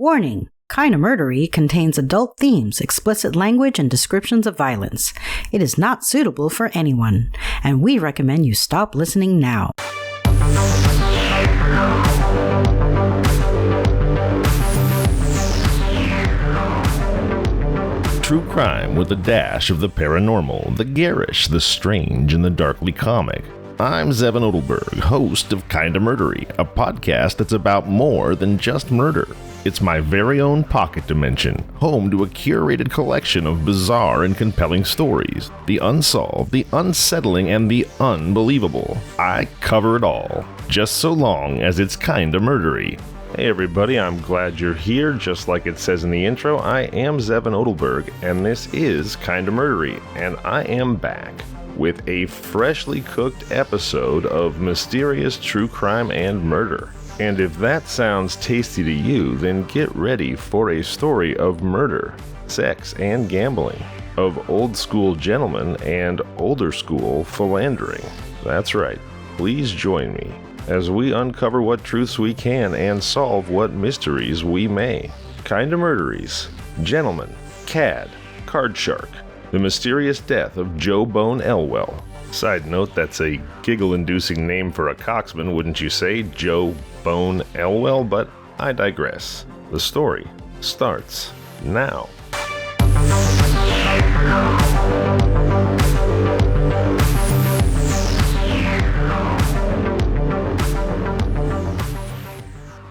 Warning! Kinda Murdery contains adult themes, explicit language, and descriptions of violence. It is not suitable for anyone, and we recommend you stop listening now. True crime with a dash of the paranormal, the garish, the strange, and the darkly comic. I'm Zevin Odelberg, host of Kinda Murdery, a podcast that's about more than just murder. It's my very own pocket dimension, home to a curated collection of bizarre and compelling stories. The unsolved, the unsettling, and the unbelievable. I cover it all, just so long as it's kinda murdery. Hey everybody, I'm glad you're here. Just like it says in the intro, I am Zevin Odelberg, and this is Kinda Murdery, and I am back with a freshly cooked episode of mysterious true crime and murder. And if that sounds tasty to you, then get ready for a story of murder, sex, and gambling, of old school gentlemen and older school philandering. That's right, please join me as we uncover what truths we can and solve what mysteries we may. Kinda Murderies, Gentleman, Cad, Card Shark, the mysterious death of Joe Bowne Elwell. Side note, that's a giggle-inducing name for a coxman, wouldn't you say, Joe Bowne Elwell? But I digress. The story starts now.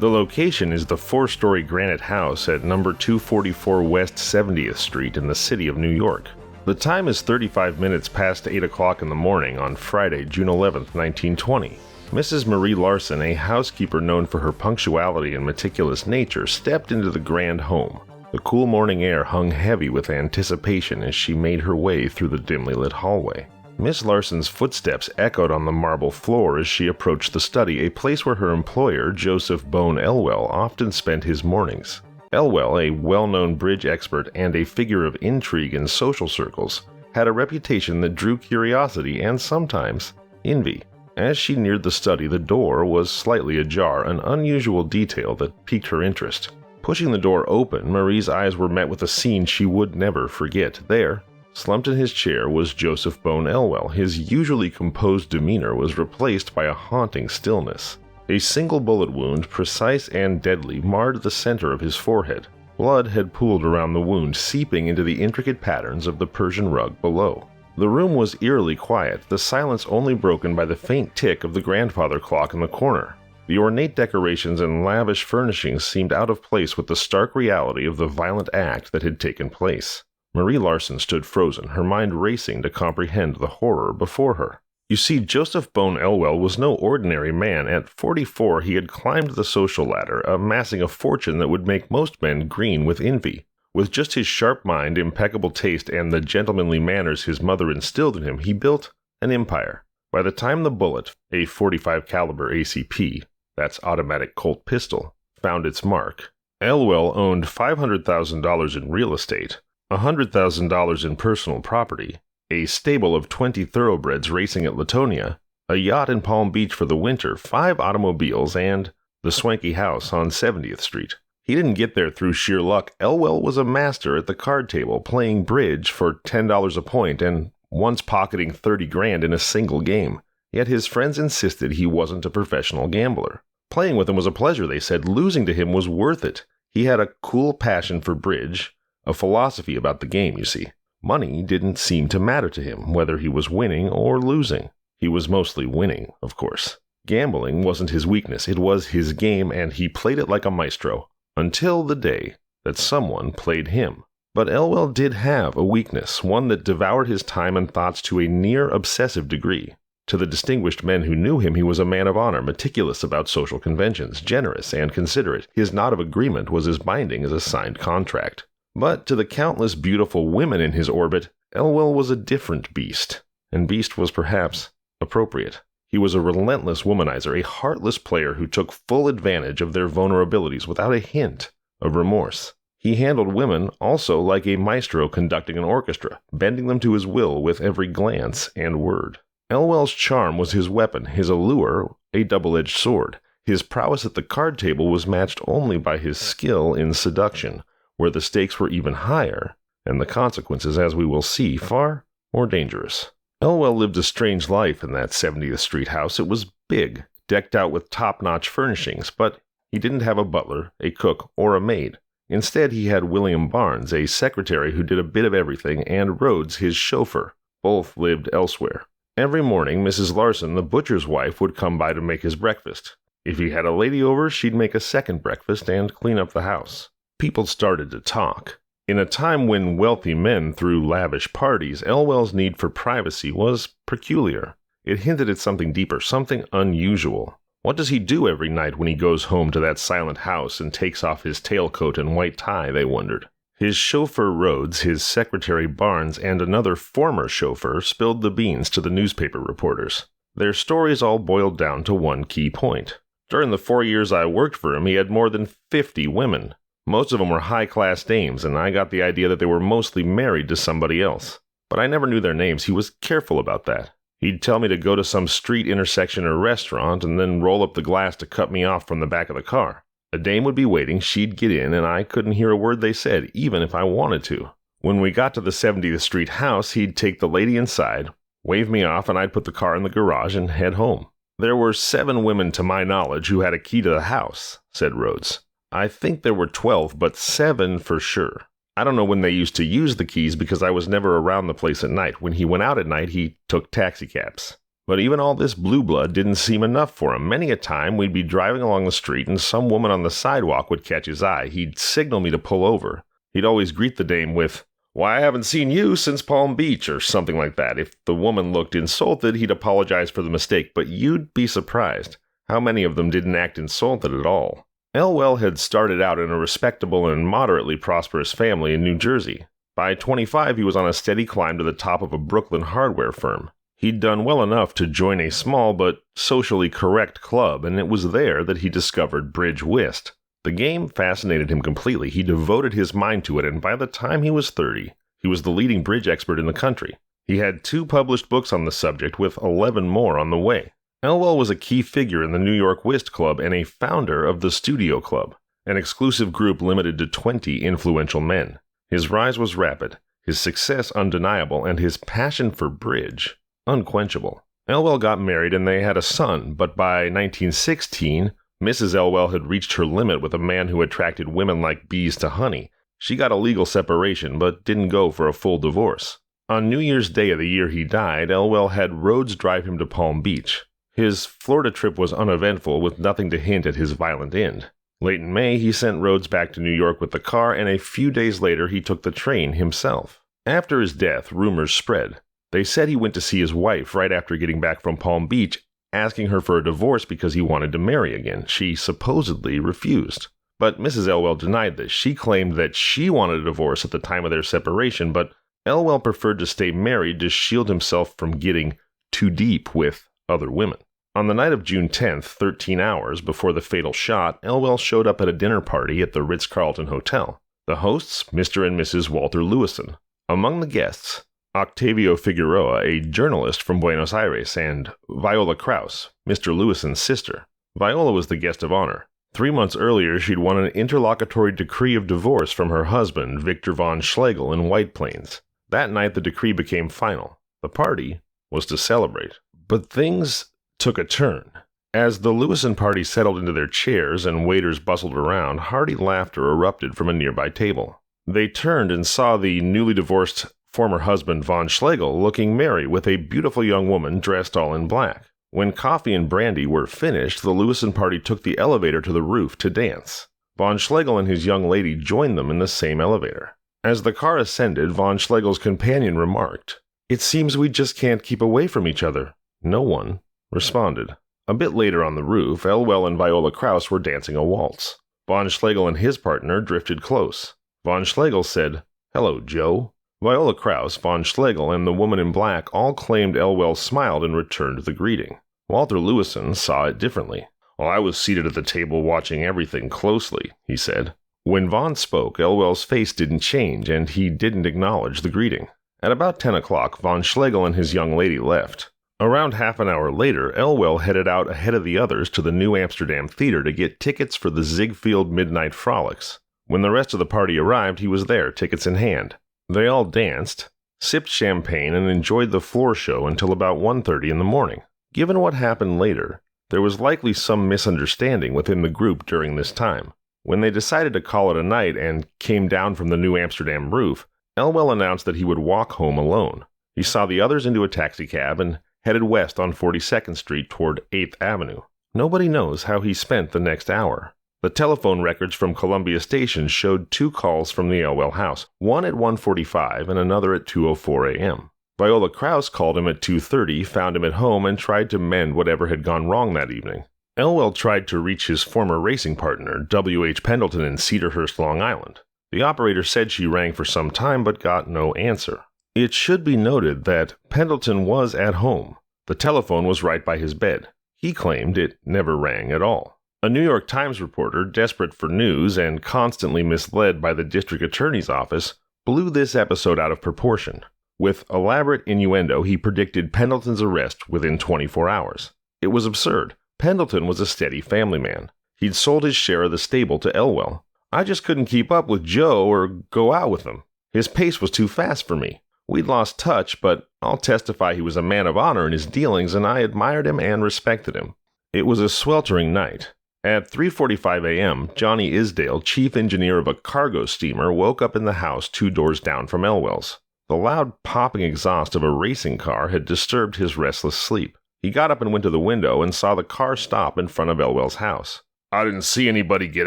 The location is the four-story granite house at number 244 West 70th Street in the city of New York. The time is 35 minutes past 8 o'clock in the morning on Friday, June 11th, 1920. Mrs. Marie Larsen, a housekeeper known for her punctuality and meticulous nature, stepped into the grand home. The cool morning air hung heavy with anticipation as she made her way through the dimly lit hallway. Miss Larsen's footsteps echoed on the marble floor as she approached the study, a place where her employer, Joseph Bowne Elwell, often spent his mornings. Elwell, a well-known bridge expert and a figure of intrigue in social circles, had a reputation that drew curiosity and sometimes envy. As she neared the study, the door was slightly ajar, an unusual detail that piqued her interest. Pushing the door open, Marie's eyes were met with a scene she would never forget. There, slumped in his chair, was Joseph Bowne Elwell. His usually composed demeanor was replaced by a haunting stillness. A single bullet wound, precise and deadly, marred the center of his forehead. Blood had pooled around the wound, seeping into the intricate patterns of the Persian rug below. The room was eerily quiet, the silence only broken by the faint tick of the grandfather clock in the corner. The ornate decorations and lavish furnishings seemed out of place with the stark reality of the violent act that had taken place. Marie Larsen stood frozen, her mind racing to comprehend the horror before her. You see, Joseph Bowne Elwell was no ordinary man. At 44, he had climbed the social ladder, amassing a fortune that would make most men green with envy. With just his sharp mind, impeccable taste, and the gentlemanly manners his mother instilled in him, he built an empire. By the time the bullet, a .45 caliber ACP, that's automatic Colt pistol, found its mark, Elwell owned $500,000 in real estate, $100,000 in personal property, a stable of 20 thoroughbreds racing at Latonia, a yacht in Palm Beach for the winter, 5 automobiles, and the swanky house on 70th Street. He didn't get there through sheer luck. Elwell was a master at the card table, playing bridge for $10 a point and once pocketing 30 grand in a single game. Yet his friends insisted he wasn't a professional gambler. Playing with him was a pleasure, they said. Losing to him was worth it. He had a cool passion for bridge, a philosophy about the game, you see. Money didn't seem to matter to him, whether he was winning or losing. He was mostly winning, of course. Gambling wasn't his weakness, it was his game, and he played it like a maestro, until the day that someone played him. But Elwell did have a weakness, one that devoured his time and thoughts to a near obsessive degree. To the distinguished men who knew him, he was a man of honor, meticulous about social conventions, generous and considerate. His nod of agreement was as binding as a signed contract. But to the countless beautiful women in his orbit, Elwell was a different beast. And beast was perhaps appropriate. He was a relentless womanizer, a heartless player who took full advantage of their vulnerabilities without a hint of remorse. He handled women also like a maestro conducting an orchestra, bending them to his will with every glance and word. Elwell's charm was his weapon, his allure a double-edged sword. His prowess at the card table was matched only by his skill in seduction, where the stakes were even higher, and the consequences, as we will see, far more dangerous. Elwell lived a strange life in that 70th Street house. It was big, decked out with top-notch furnishings, but he didn't have a butler, a cook, or a maid. Instead, he had William Barnes, a secretary who did a bit of everything, and Rhodes, his chauffeur. Both lived elsewhere. Every morning, Mrs. Larsen, the butcher's wife, would come by to make his breakfast. If he had a lady over, she'd make a second breakfast and clean up the house. People started to talk. In a time when wealthy men threw lavish parties, Elwell's need for privacy was peculiar. It hinted at something deeper, something unusual. What does he do every night when he goes home to that silent house and takes off his tailcoat and white tie, they wondered. His chauffeur Rhodes, his secretary Barnes, and another former chauffeur spilled the beans to the newspaper reporters. Their stories all boiled down to one key point. During the 4 years I worked for him, he had more than 50 women. Most of them were high-class dames, and I got the idea that they were mostly married to somebody else. But I never knew their names. He was careful about that. He'd tell me to go to some street intersection or restaurant and then roll up the glass to cut me off from the back of the car. A dame would be waiting, she'd get in, and I couldn't hear a word they said, even if I wanted to. When we got to the 70th Street house, he'd take the lady inside, wave me off, and I'd put the car in the garage and head home. There were 7 women to my knowledge who had a key to the house, said Rhodes. I think there were 12, but 7 for sure. I don't know when they used to use the keys because I was never around the place at night. When he went out at night, he took taxicabs. But even all this blue blood didn't seem enough for him. Many a time we'd be driving along the street and some woman on the sidewalk would catch his eye. He'd signal me to pull over. He'd always greet the dame with, "Why, I haven't seen you since Palm Beach," or something like that. If the woman looked insulted, he'd apologize for the mistake, but you'd be surprised how many of them didn't act insulted at all. Elwell had started out in a respectable and moderately prosperous family in New Jersey. By 25, he was on a steady climb to the top of a Brooklyn hardware firm. He'd done well enough to join a small but socially correct club, and it was there that he discovered bridge whist. The game fascinated him completely. He devoted his mind to it, and by the time he was 30, he was the leading bridge expert in the country. He had 2 published books on the subject, with 11 more on the way. Elwell was a key figure in the New York Whist Club and a founder of the Studio Club, an exclusive group limited to 20 influential men. His rise was rapid, his success undeniable, and his passion for bridge unquenchable. Elwell got married and they had a son, but by 1916, Mrs. Elwell had reached her limit with a man who attracted women like bees to honey. She got a legal separation, but didn't go for a full divorce. On New Year's Day of the year he died, Elwell had Rhodes drive him to Palm Beach. His Florida trip was uneventful, with nothing to hint at his violent end. Late in May, he sent Rhodes back to New York with the car, and a few days later he took the train himself. After his death, rumors spread. They said he went to see his wife right after getting back from Palm Beach, asking her for a divorce because he wanted to marry again. She supposedly refused. But Mrs. Elwell denied this. She claimed that she wanted a divorce at the time of their separation, but Elwell preferred to stay married to shield himself from getting too deep with other women. On the night of June 10th, 13 hours before the fatal shot, Elwell showed up at a dinner party at the Ritz-Carlton Hotel. The hosts, Mr. and Mrs. Walter Lewison. Among the guests, Octavio Figueroa, a journalist from Buenos Aires, and Viola Kraus, Mr. Lewison's sister. Viola was the guest of honor. 3 months earlier, she'd won an interlocutory decree of divorce from her husband, Victor von Schlegel, in White Plains. That night, the decree became final. The party was to celebrate. But things took a turn. As the Lewison party settled into their chairs and waiters bustled around, hearty laughter erupted from a nearby table. They turned and saw the newly divorced former husband von Schlegel looking merry with a beautiful young woman dressed all in black. When coffee and brandy were finished, the Lewison party took the elevator to the roof to dance. Von Schlegel and his young lady joined them in the same elevator. As the car ascended, von Schlegel's companion remarked, "It seems we just can't keep away from each other." No one responded. A bit later on the roof, Elwell and Viola Kraus were dancing a waltz. Von Schlegel and his partner drifted close. Von Schlegel said, "Hello, Joe." Viola Kraus, von Schlegel, and the woman in black all claimed Elwell smiled and returned the greeting. Walter Lewison saw it differently. "Well, I was seated at the table watching everything closely," he said. When Von spoke, Elwell's face didn't change, and he didn't acknowledge the greeting. At about 10 o'clock, von Schlegel and his young lady left. Around half an hour later, Elwell headed out ahead of the others to the New Amsterdam Theater to get tickets for the Ziegfeld Midnight Frolics. When the rest of the party arrived, he was there, tickets in hand. They all danced, sipped champagne, and enjoyed the floor show until about 1:30 in the morning. Given what happened later, there was likely some misunderstanding within the group during this time. When they decided to call it a night and came down from the New Amsterdam roof, Elwell announced that he would walk home alone. He saw the others into a taxicab and headed west on 42nd Street toward 8th Avenue. Nobody knows how he spent the next hour. The telephone records from Columbia Station showed 2 calls from the Elwell house, one at 1:45 and another at 2:04 a.m. Viola Krause called him at 2:30, found him at home, and tried to mend whatever had gone wrong that evening. Elwell tried to reach his former racing partner, W.H. Pendleton, in Cedarhurst, Long Island. The operator said she rang for some time but got no answer. It should be noted that Pendleton was at home. The telephone was right by his bed. He claimed it never rang at all. A New York Times reporter, desperate for news and constantly misled by the district attorney's office, blew this episode out of proportion. With elaborate innuendo, he predicted Pendleton's arrest within 24 hours. It was absurd. Pendleton was a steady family man. He'd sold his share of the stable to Elwell. I just couldn't keep up with Joe or go out with him. His pace was too fast for me. We'd lost touch, but I'll testify he was a man of honor in his dealings, and I admired him and respected him. It was a sweltering night. At 3:45 a.m., Johnny Isdale, chief engineer of a cargo steamer, woke up in the house 2 doors down from Elwell's. The loud popping exhaust of a racing car had disturbed his restless sleep. He got up and went to the window and saw the car stop in front of Elwell's house. "I didn't see anybody get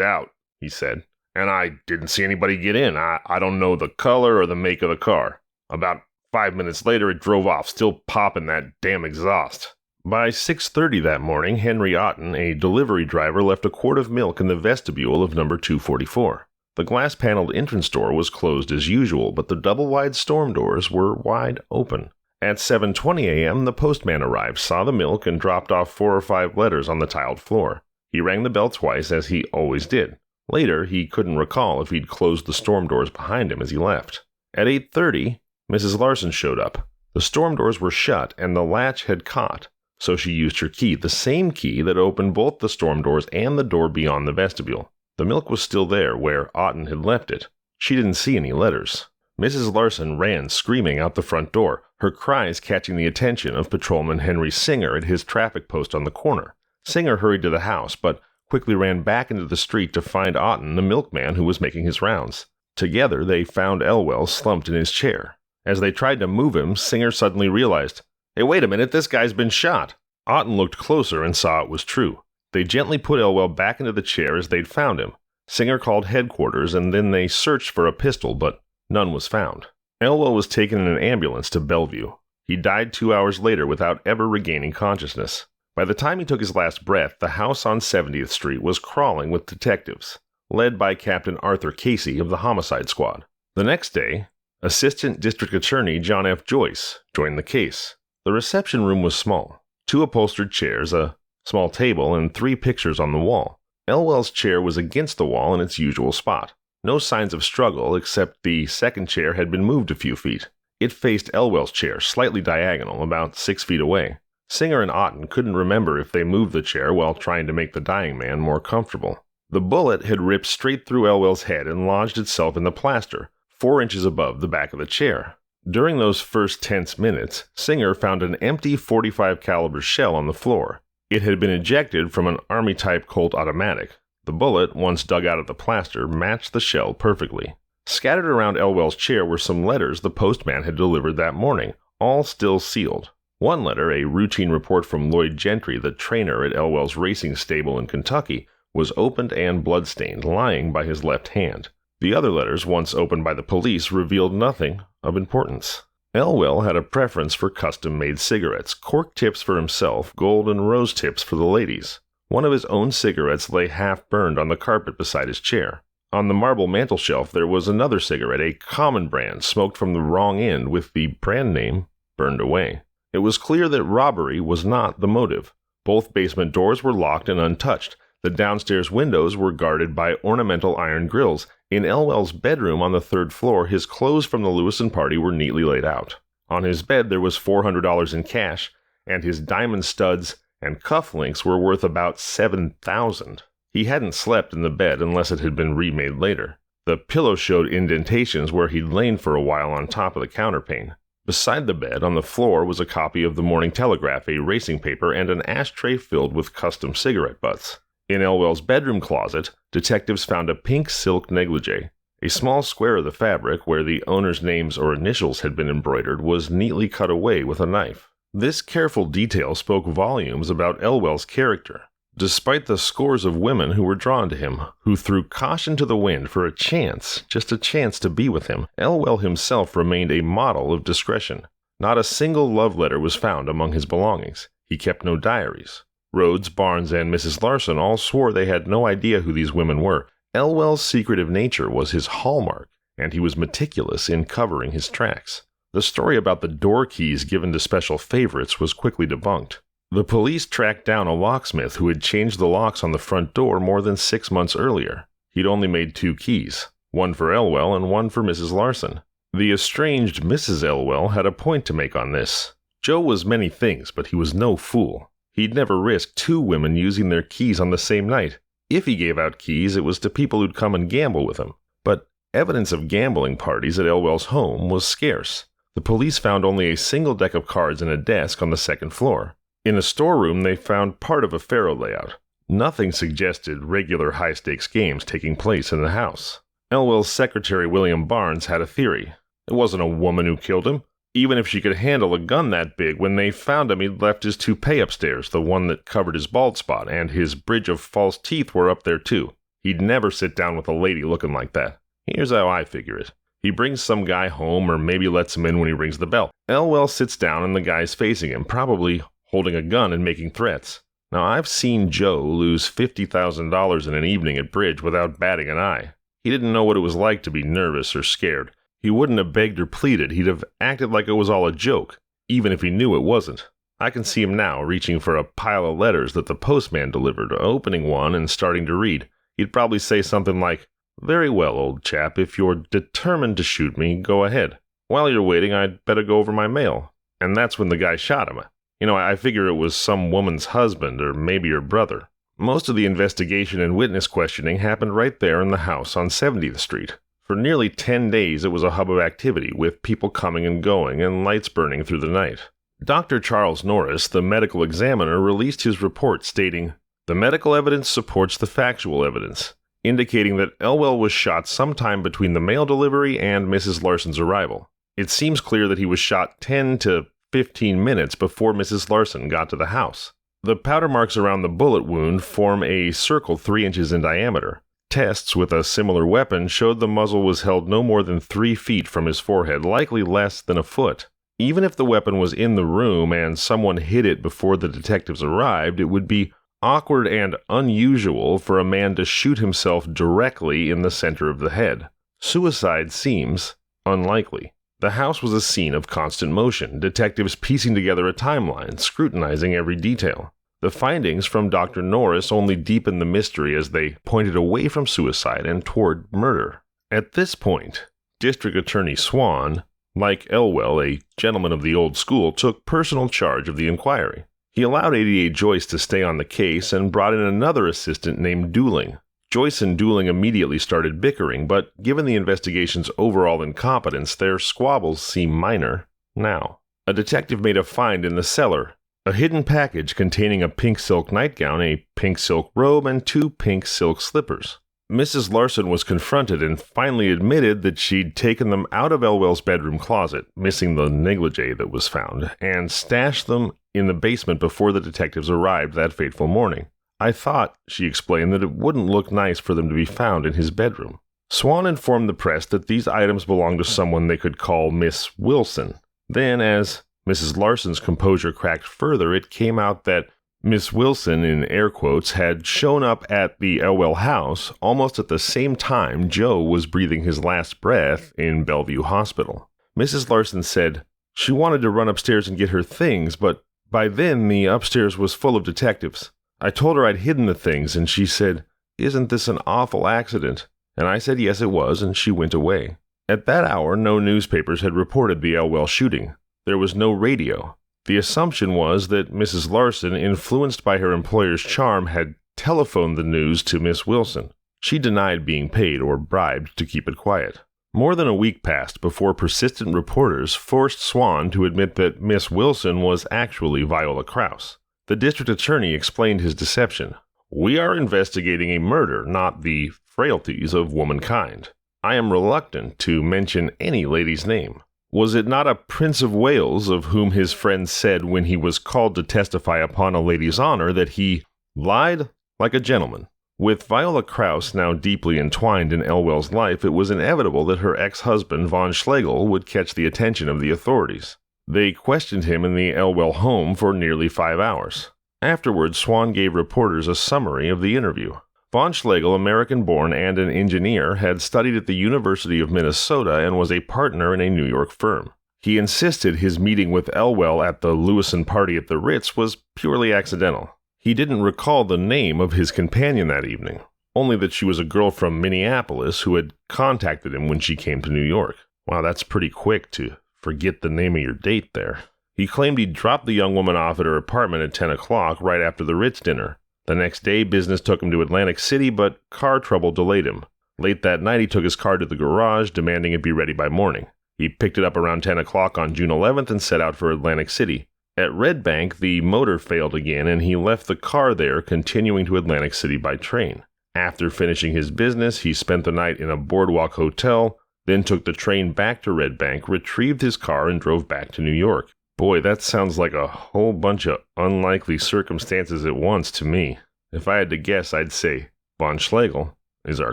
out," he said, "and I didn't see anybody get in. I don't know the color or the make of the car." About 5 minutes later, it drove off, still popping that damn exhaust. By 6:30 that morning, Henry Otten, a delivery driver, left a quart of milk in the vestibule of number 244. The glass-paneled entrance door was closed as usual, but the double-wide storm doors were wide open. At 7:20 a.m., the postman arrived, saw the milk, and dropped off 4 or 5 letters on the tiled floor. He rang the bell twice, as he always did. Later, he couldn't recall if he'd closed the storm doors behind him as he left. At 8:30, Mrs. Larsen showed up. The storm doors were shut, and the latch had caught, so she used her key, the same key that opened both the storm doors and the door beyond the vestibule. The milk was still there, where Otten had left it. She didn't see any letters. Mrs. Larsen ran screaming out the front door, her cries catching the attention of Patrolman Henry Singer at his traffic post on the corner. Singer hurried to the house, but quickly ran back into the street to find Otten, the milkman who was making his rounds. Together, they found Elwell slumped in his chair. As they tried to move him, Singer suddenly realized, "Hey, wait a minute, this guy's been shot." Otten looked closer and saw it was true. They gently put Elwell back into the chair as they'd found him. Singer called headquarters, and then they searched for a pistol, but none was found. Elwell was taken in an ambulance to Bellevue. He died 2 hours later without ever regaining consciousness. By the time he took his last breath, the house on 70th Street was crawling with detectives, led by Captain Arthur Casey of the Homicide Squad. The next day, Assistant District Attorney John F. Joyce joined the case. The reception room was small. 2 upholstered chairs, a small table, and 3 pictures on the wall. Elwell's chair was against the wall in its usual spot. No signs of struggle, except the second chair had been moved a few feet. It faced Elwell's chair, slightly diagonal, about 6 feet away. Singer and Otten couldn't remember if they moved the chair while trying to make the dying man more comfortable. The bullet had ripped straight through Elwell's head and lodged itself in the plaster, 4 inches above the back of the chair. During those first tense minutes, Singer found an empty .45 caliber shell on the floor. It had been ejected from an Army-type Colt automatic. The bullet, once dug out of the plaster, matched the shell perfectly. Scattered around Elwell's chair were some letters the postman had delivered that morning, all still sealed. One letter, a routine report from Lloyd Gentry, the trainer at Elwell's racing stable in Kentucky, was opened and bloodstained, lying by his left hand. The other letters, once opened by the police, revealed nothing of importance. Elwell had a preference for custom-made cigarettes, cork tips for himself, gold and rose tips for the ladies. One of his own cigarettes lay half-burned on the carpet beside his chair. On the marble mantelshelf there was another cigarette, a common brand, smoked from the wrong end with the brand name burned away. It was clear that robbery was not the motive. Both basement doors were locked and untouched. The downstairs windows were guarded by ornamental iron grills. In Elwell's bedroom on the 3rd floor, his clothes from the Lewiston party were neatly laid out. On his bed there was $400 in cash and his diamond studs and cufflinks were worth about $7,000. He hadn't slept in the bed unless it had been remade later. The pillow showed indentations where he'd lain for a while on top of the counterpane. Beside the bed, on the floor, was a copy of the Morning Telegraph, a racing paper, and an ashtray filled with custom cigarette butts. In Elwell's bedroom closet, detectives found a pink silk negligee. A small square of the fabric, where the owner's names or initials had been embroidered, was neatly cut away with a knife. This careful detail spoke volumes about Elwell's character. Despite the scores of women who were drawn to him, who threw caution to the wind for a chance, just a chance to be with him, Elwell himself remained a model of discretion. Not a single love letter was found among his belongings. He kept no diaries. Rhodes, Barnes, and Mrs. Larsen all swore they had no idea who these women were. Elwell's secretive nature was his hallmark, and he was meticulous in covering his tracks. The story about the door keys given to special favorites was quickly debunked. The police tracked down a locksmith who had changed the locks on the front door more than 6 months earlier. He'd only made 2 keys, one for Elwell and one for Mrs. Larsen. The estranged Mrs. Elwell had a point to make on this. Joe was many things, but he was no fool. He'd never risked 2 women using their keys on the same night. If he gave out keys, it was to people who'd come and gamble with him. But evidence of gambling parties at Elwell's home was scarce. The police found only a single deck of cards and a desk on the second floor. In a storeroom, they found part of a faro layout. Nothing suggested regular high-stakes games taking place in the house. Elwell's secretary, William Barnes, had a theory. It wasn't a woman who killed him. Even if she could handle a gun that big, when they found him, he'd left his toupee upstairs, the one that covered his bald spot, and his bridge of false teeth were up there too. He'd never sit down with a lady looking like that. Here's how I figure it. He brings some guy home, or maybe lets him in when he rings the bell. Elwell sits down and the guy's facing him, probably holding a gun and making threats. Now, I've seen Joe lose $50,000 in an evening at bridge without batting an eye. He didn't know what it was like to be nervous or scared. He wouldn't have begged or pleaded. He'd have acted like it was all a joke, even if he knew it wasn't. I can see him now reaching for a pile of letters that the postman delivered, opening one and starting to read. He'd probably say something like, "Very well, old chap, if you're determined to shoot me, go ahead. While you're waiting, I'd better go over my mail." And that's when the guy shot him. I figure it was some woman's husband or maybe her brother. Most of the investigation and witness questioning happened right there in the house on 70th Street. For nearly 10 days, it was a hub of activity, with people coming and going and lights burning through the night. Dr. Charles Norris, the medical examiner, released his report stating, "The medical evidence supports the factual evidence, indicating that Elwell was shot sometime between the mail delivery and Mrs. Larsen's arrival. It seems clear that he was shot 10 to 15 minutes before Mrs. Larsen got to the house. The powder marks around the bullet wound form a circle 3 inches in diameter. Tests with a similar weapon showed the muzzle was held no more than 3 feet from his forehead, likely less than a foot. Even if the weapon was in the room and someone hid it before the detectives arrived, it would be awkward and unusual for a man to shoot himself directly in the center of the head. Suicide seems unlikely." The house was a scene of constant motion, detectives piecing together a timeline, scrutinizing every detail. The findings from Dr. Norris only deepened the mystery as they pointed away from suicide and toward murder. At this point, District Attorney Swan, like Elwell, a gentleman of the old school, took personal charge of the inquiry. He allowed 88 Joyce to stay on the case and brought in another assistant named Dooling. Joyce and Dooling immediately started bickering, but given the investigation's overall incompetence, their squabbles seem minor now. A detective made a find in the cellar, a hidden package containing a pink silk nightgown, a pink silk robe, and 2 pink silk slippers. Mrs. Larsen was confronted and finally admitted that she'd taken them out of Elwell's bedroom closet, missing the negligee that was found, and stashed them in the basement before the detectives arrived that fateful morning. "I thought," she explained, "that it wouldn't look nice for them to be found in his bedroom." Swan informed the press that these items belonged to someone they could call Miss Wilson. Then, as Mrs. Larsen's composure cracked further, it came out that Miss Wilson, in air quotes, had shown up at the Elwell house almost at the same time Joe was breathing his last breath in Bellevue Hospital. Mrs. Larsen said she wanted to run upstairs and get her things, but by then the upstairs was full of detectives. I told her I'd hidden the things, and she said, "Isn't this an awful accident?" And I said yes it was, and she went away. At that hour, no newspapers had reported the Elwell shooting. There was no radio. The assumption was that Mrs. Larsen, influenced by her employer's charm, had telephoned the news to Miss Wilson. She denied being paid or bribed to keep it quiet. More than a week passed before persistent reporters forced Swan to admit that Miss Wilson was actually Viola Krause. The district attorney explained his deception. "We are investigating a murder, not the frailties of womankind. I am reluctant to mention any lady's name. Was it not a Prince of Wales of whom his friend said when he was called to testify upon a lady's honor that he lied like a gentleman?" With Viola Krause now deeply entwined in Elwell's life, it was inevitable that her ex-husband, von Schlegel, would catch the attention of the authorities. They questioned him in the Elwell home for nearly 5 hours. Afterwards, Swan gave reporters a summary of the interview. Von Schlegel, American-born and an engineer, had studied at the University of Minnesota and was a partner in a New York firm. He insisted his meeting with Elwell at the Lewison party at the Ritz was purely accidental. He didn't recall the name of his companion that evening, only that she was a girl from Minneapolis who had contacted him when she came to New York. Wow, that's pretty quick to forget the name of your date there. He claimed he dropped the young woman off at her apartment at 10 o'clock right after the Ritz dinner. The next day, business took him to Atlantic City, but car trouble delayed him. Late that night, he took his car to the garage, demanding it be ready by morning. He picked it up around 10 o'clock on June 11th and set out for Atlantic City. At Red Bank, the motor failed again, and he left the car there, continuing to Atlantic City by train. After finishing his business, he spent the night in a boardwalk hotel, then took the train back to Red Bank, retrieved his car, and drove back to New York. Boy, that sounds like a whole bunch of unlikely circumstances at once to me. If I had to guess, I'd say von Schlegel is our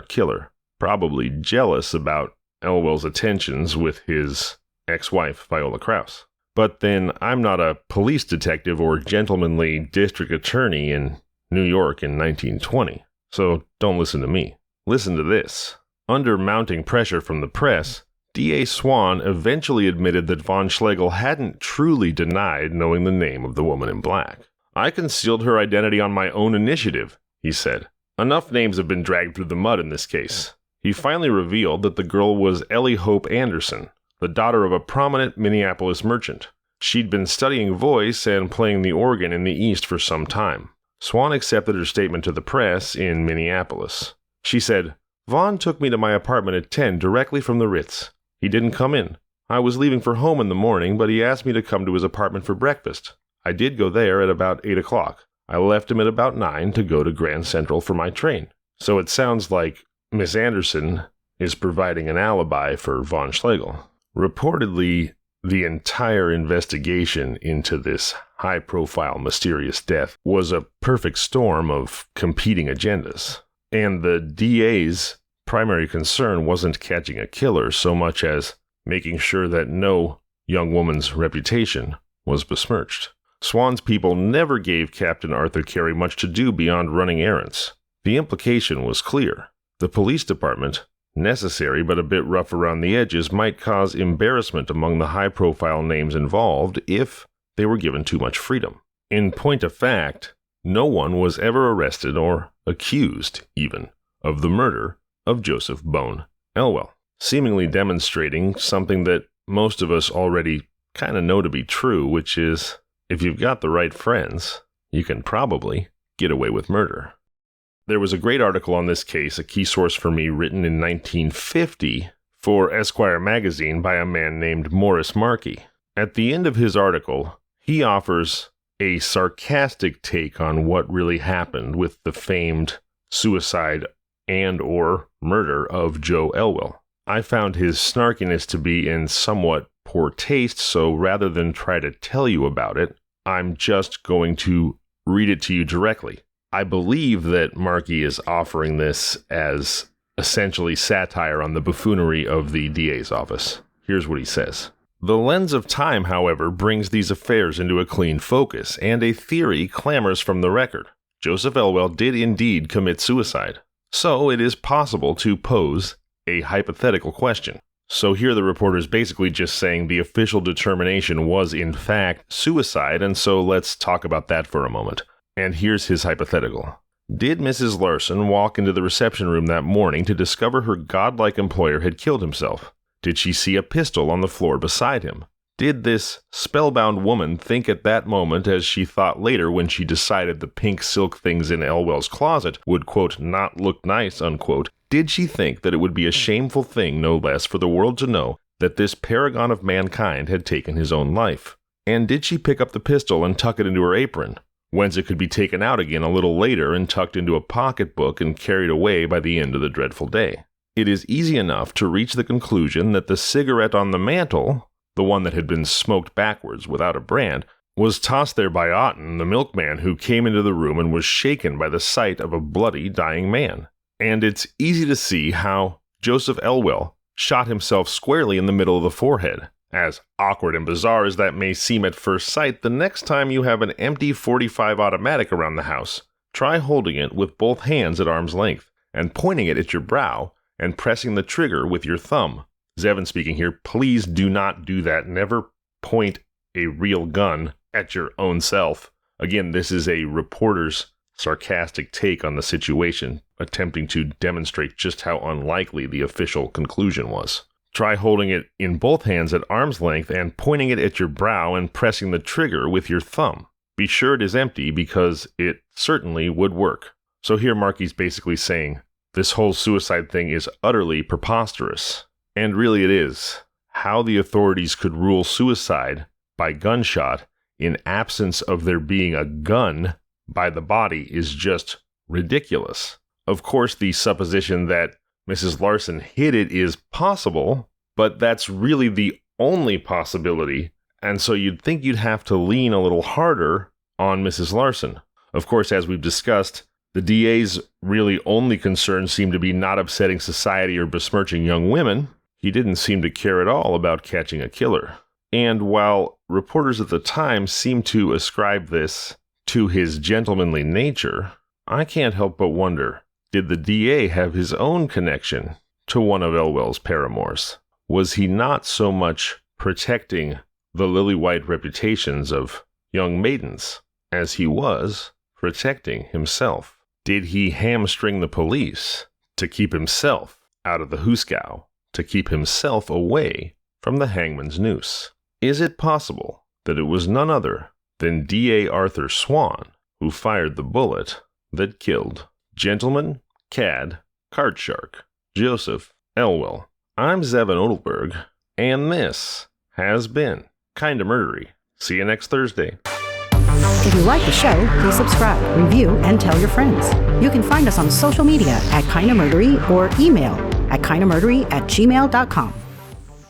killer, probably jealous about Elwell's attentions with his ex-wife, Viola Krause. But then I'm not a police detective or gentlemanly district attorney in New York in 1920, so don't listen to me. Listen to this. Under mounting pressure from the press, D.A. Swan eventually admitted that von Schlegel hadn't truly denied knowing the name of the woman in black. "I concealed her identity on my own initiative," he said. "Enough names have been dragged through the mud in this case." He finally revealed that the girl was Ellie Hope Anderson, the daughter of a prominent Minneapolis merchant. She'd been studying voice and playing the organ in the East for some time. Swan accepted her statement to the press in Minneapolis. She said, "Vaughn took me to my apartment at 10 directly from the Ritz. He didn't come in. I was leaving for home in the morning, but he asked me to come to his apartment for breakfast. I did go there at about 8 o'clock. I left him at about 9 to go to Grand Central for my train." So it sounds like Miss Anderson is providing an alibi for von Schlegel. Reportedly, the entire investigation into this high-profile mysterious death was a perfect storm of competing agendas. And the DA's primary concern wasn't catching a killer so much as making sure that no young woman's reputation was besmirched. Swan's people never gave Captain Arthur Carey much to do beyond running errands. The implication was clear. The police department, necessary but a bit rough around the edges, might cause embarrassment among the high-profile names involved if they were given too much freedom. In point of fact, no one was ever arrested or accused, even, of the murder of Joseph Bowne Elwell, seemingly demonstrating something that most of us already kind of know to be true, which is, if you've got the right friends, you can probably get away with murder. There was a great article on this case, a key source for me, written in 1950 for Esquire magazine by a man named Morris Markey. At the end of his article, he offers a sarcastic take on what really happened with the famed suicide and or murder of Joe Elwell. I found his snarkiness to be in somewhat poor taste, so rather than try to tell you about it, I'm just going to read it to you directly. I believe that Markey is offering this as essentially satire on the buffoonery of the DA's office. Here's what he says. "The lens of time, however, brings these affairs into a clean focus, and a theory clamors from the record. Joseph Elwell did indeed commit suicide. So it is possible to pose a hypothetical question." So here the reporter's basically just saying the official determination was in fact suicide, and so let's talk about that for a moment. And here's his hypothetical. Did Mrs. Larsen walk into the reception room that morning to discover her godlike employer had killed himself? Did she see a pistol on the floor beside him? Did this spellbound woman think at that moment, as she thought later when she decided the pink silk things in Elwell's closet would, quote, not look nice, unquote, did she think that it would be a shameful thing, no less, for the world to know that this paragon of mankind had taken his own life? And did she pick up the pistol and tuck it into her apron, whence it could be taken out again a little later and tucked into a pocketbook and carried away by the end of the dreadful day? It is easy enough to reach the conclusion that the cigarette on the mantel, the one that had been smoked backwards without a brand, was tossed there by Otten, the milkman, who came into the room and was shaken by the sight of a bloody, dying man. And it's easy to see how Joseph Elwell shot himself squarely in the middle of the forehead. As awkward and bizarre as that may seem at first sight, the next time you have an empty .45 automatic around the house, try holding it with both hands at arm's length, and pointing it at your brow, and pressing the trigger with your thumb. Zevin speaking here, please do not do that. Never point a real gun at your own self. Again, this is a reporter's sarcastic take on the situation, attempting to demonstrate just how unlikely the official conclusion was. Try holding it in both hands at arm's length and pointing it at your brow and pressing the trigger with your thumb. Be sure it is empty because it certainly would work. So here Markey's basically saying, this whole suicide thing is utterly preposterous. And really it is. How the authorities could rule suicide by gunshot in absence of there being a gun by the body is just ridiculous. Of course, the supposition that Mrs. Larsen hid it is possible, but that's really the only possibility, and so you'd think you'd have to lean a little harder on Mrs. Larsen. Of course, as we've discussed, the DA's really only concern seemed to be not upsetting society or besmirching young women. He didn't seem to care at all about catching a killer. And while reporters at the time seemed to ascribe this to his gentlemanly nature, I can't help but wonder, did the DA have his own connection to one of Elwell's paramours? Was he not so much protecting the lily-white reputations of young maidens as he was protecting himself? Did he hamstring the police to keep himself out of the hoosegow, to keep himself away from the hangman's noose? Is it possible that it was none other than D.A. Arthur Swan who fired the bullet that killed Gentleman, Cad, Card Shark, Joseph Elwell? I'm Zevin Odelberg, and this has been Kinda Murdery. See you next Thursday. If you like the show, please subscribe, review, and tell your friends. You can find us on social media at Kinda Murdery or email at kindamurdery@gmail.com.